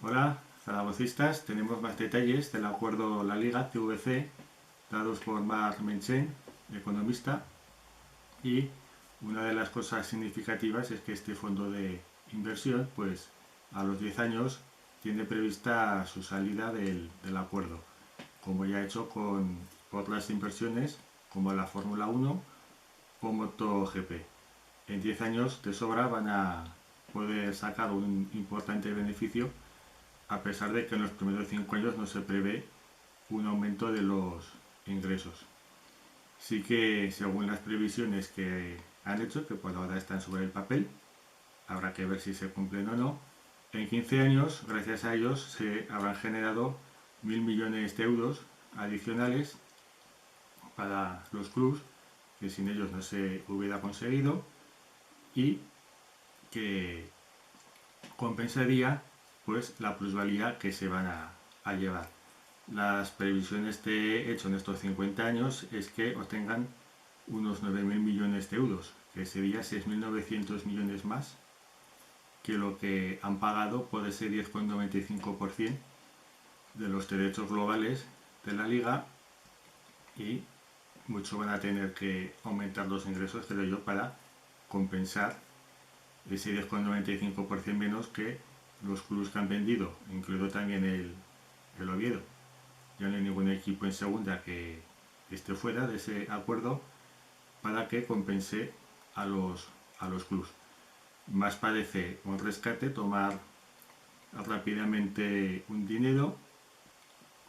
Hola, zaragocistas. Tenemos más detalles del acuerdo La Liga CVC dados por Marc Menchen, economista, y una de las cosas significativas es que este fondo de inversión, pues a los 10 años tiene prevista su salida del acuerdo, como ya ha hecho con otras inversiones como la Fórmula 1 o MotoGP. En 10 años de sobra van a poder sacar un importante beneficio, a pesar de que en los primeros 5 años no se prevé un aumento de los ingresos. Sí que según las previsiones que han hecho, que por ahora están sobre el papel, habrá que ver si se cumplen o no, en 15 años, gracias a ellos, se habrán generado 1.000 millones de euros adicionales para los clubes, que sin ellos no se hubiera conseguido, y que compensaría pues la plusvalía que se van a llevar. Las previsiones de hecho en estos 50 años es que obtengan unos 9.000 millones de euros, que sería 6.900 millones más que lo que han pagado por ese 10,95% de los derechos globales de la liga, y mucho van a tener que aumentar los ingresos, creo yo, para compensar ese 10,95% menos que los clubes que han vendido, incluido también el Oviedo. Ya no hay ningún equipo en segunda que esté fuera de ese acuerdo para que compense a los clubes. Más parece un rescate, tomar rápidamente un dinero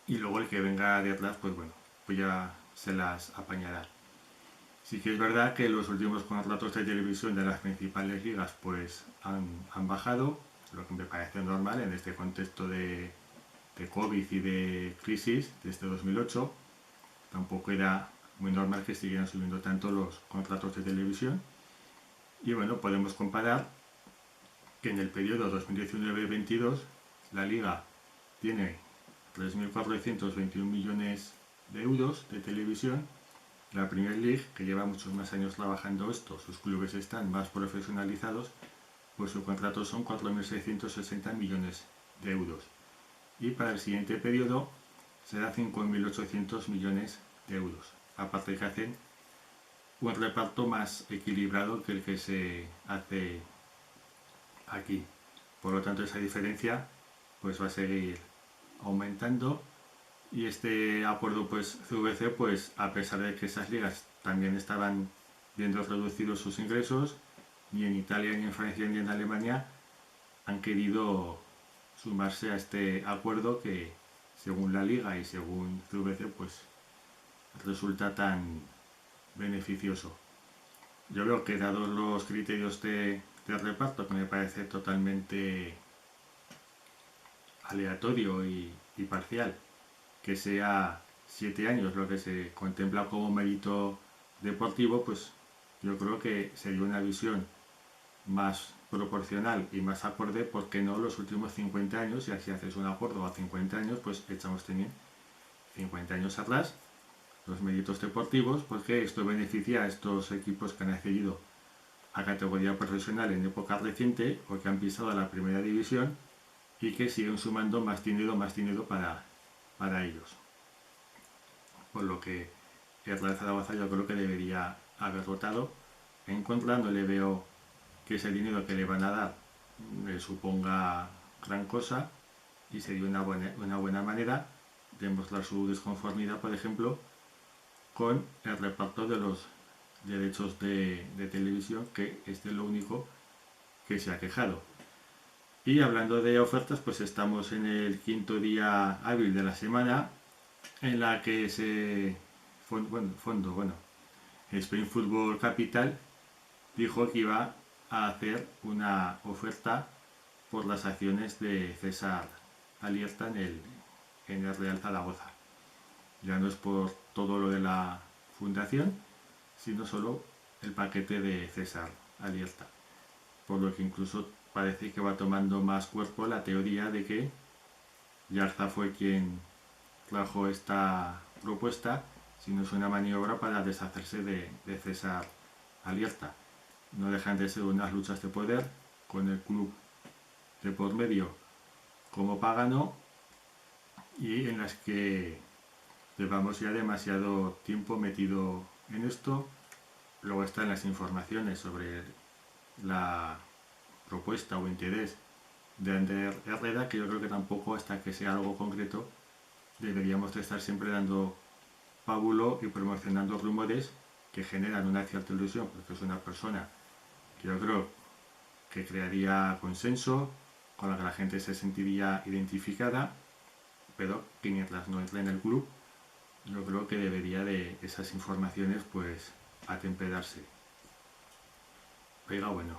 y luego el que venga de atrás, pues bueno, pues ya se las apañará. Sí que es verdad que los últimos contratos de televisión de las principales ligas pues han bajado, lo que me parece normal en este contexto de COVID y de crisis desde 2008. Tampoco era muy normal que siguieran subiendo tanto los contratos de televisión. Y bueno, podemos comparar que en el periodo 2019-22 la liga tiene 3.421 millones de euros de televisión. La Premier League, que lleva muchos más años trabajando esto, sus clubes están más profesionalizados, pues su contrato son 4.660 millones de euros. Y para el siguiente periodo será 5.800 millones de euros. Aparte que hacen un reparto más equilibrado que el que se hace aquí. Por lo tanto, esa diferencia pues va a seguir aumentando, y este acuerdo pues CVC, pues a pesar de que esas ligas también estaban viendo reducidos sus ingresos, ni en Italia, ni en Francia, ni en Alemania han querido sumarse a este acuerdo que, según la liga y según CVC, pues resulta tan beneficioso. Yo veo que, dados los criterios de reparto, que me parece totalmente aleatorio y parcial, que sea 7 años lo que se contempla como mérito deportivo, pues yo creo que sería una visión más proporcional y más acorde, porque no los últimos 50 años, y así haces un acuerdo a 50 años, pues echamos también 50 años atrás los méritos deportivos, porque esto beneficia a estos equipos que han accedido a categoría profesional en época reciente o que han pisado a la primera división y que siguen sumando más dinero para ellos. Por lo que el Real Zaragoza yo creo que debería haber votado en contra. No le veo que ese dinero que le van a dar le suponga gran cosa, y sería una buena manera de mostrar su desconformidad, por ejemplo, con el reparto de los derechos de televisión, que es de lo único que se ha quejado. Y hablando de ofertas, pues estamos en el quinto día hábil de la semana, en la que Spain Football Capital dijo que iba a hacer una oferta por las acciones de César Alierta en el Real Zaragoza. Ya no es por todo lo de la fundación, sino solo el paquete de César Alierta. Por lo que incluso parece que va tomando más cuerpo la teoría de que Yarza fue quien trajo esta propuesta, sino es una maniobra para deshacerse de César Alierta. No dejan de ser unas luchas de poder, con el club de por medio como pagano y en las que llevamos ya demasiado tiempo metido en esto. Luego están las informaciones sobre la propuesta o interés de Ander Herrera, que yo creo que tampoco, hasta que sea algo concreto, deberíamos de estar siempre dando pábulo y promocionando rumores que generan una cierta ilusión, porque es una persona que yo creo que crearía consenso, con la que la gente se sentiría identificada, pero que mientras no entre en el club, yo creo que debería de esas informaciones pues atemperarse. Pero bueno,